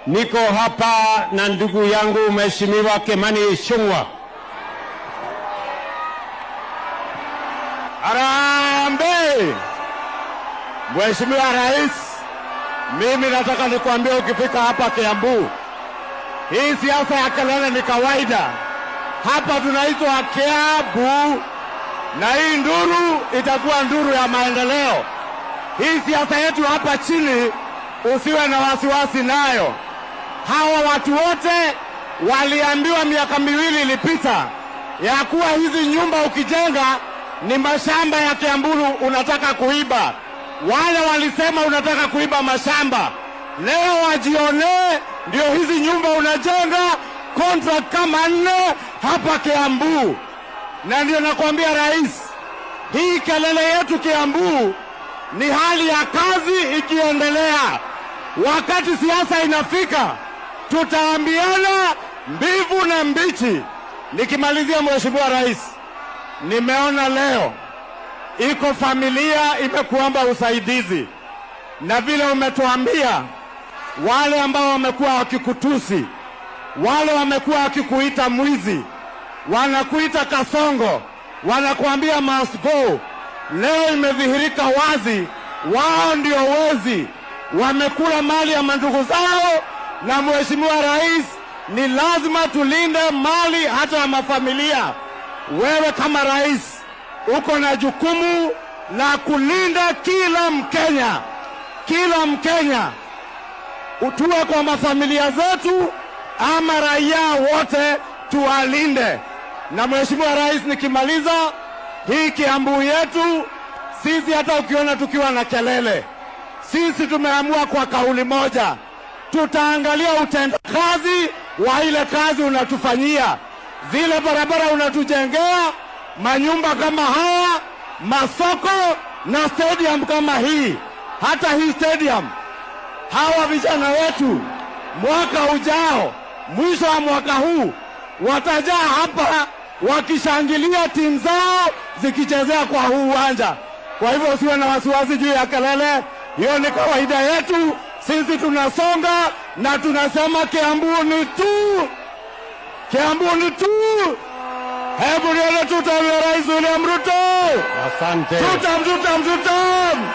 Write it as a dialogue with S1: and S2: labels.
S1: Niko hapa na ndugu yangu Mheshimiwa Kimani Ichung'wah. Harambee! Mheshimiwa Rais, mimi nataka nikwambie, ukifika hapa Kiambu, hii siasa ya kelele ni kawaida. Hapa tunaitwa Kiambu, na hii nduru itakuwa nduru ya maendeleo. Hii siasa yetu hapa chini usiwe na wasiwasi nayo. Hawa watu wote waliambiwa miaka miwili ilipita ya kuwa hizi nyumba ukijenga ni mashamba ya Kiambu unataka kuiba. Wale walisema unataka kuiba mashamba, leo wajionee, ndio hizi nyumba unajenga contract kama 4 hapa Kiambu. Na ndio nakwambia Rais, hii kelele yetu Kiambu ni hali ya kazi ikiendelea. Wakati siasa inafika, tutaambiana mbivu na mbichi. Nikimalizia, Mheshimiwa Rais, nimeona leo iko familia imekuomba usaidizi, na vile umetuambia wale ambao wamekuwa wakikutusi, wale wamekuwa wakikuita mwizi, wanakuita kasongo, wanakuambia must go, leo imedhihirika wazi wao ndio wezi, wamekula mali ya mandugu zao. Na Mheshimiwa Rais, ni lazima tulinde mali hata ya mafamilia. Wewe kama rais uko na jukumu la kulinda kila Mkenya, kila Mkenya, utuwe kwa mafamilia zetu ama raia wote tuwalinde. Na Mheshimiwa Rais, nikimaliza, hii Kiambu yetu sisi, hata ukiona tukiwa na kelele, sisi tumeamua kwa kauli moja, tutaangalia utendakazi wa ile kazi unatufanyia. Zile barabara unatujengea, manyumba kama haya, masoko na stadium kama hii. Hata hii stadium, hawa vijana wetu mwaka ujao, mwisho wa mwaka huu, watajaa hapa wakishangilia timu zao zikichezea kwa huu uwanja. Kwa hivyo usiwe na wasiwasi juu ya kelele, hiyo ni kawaida yetu. Sisi tunasonga na tunasema Kiambu ni tu, Kiambu ni tu. Hebu nione tutam ya Rais William Ruto. Asante.
S2: Tutam.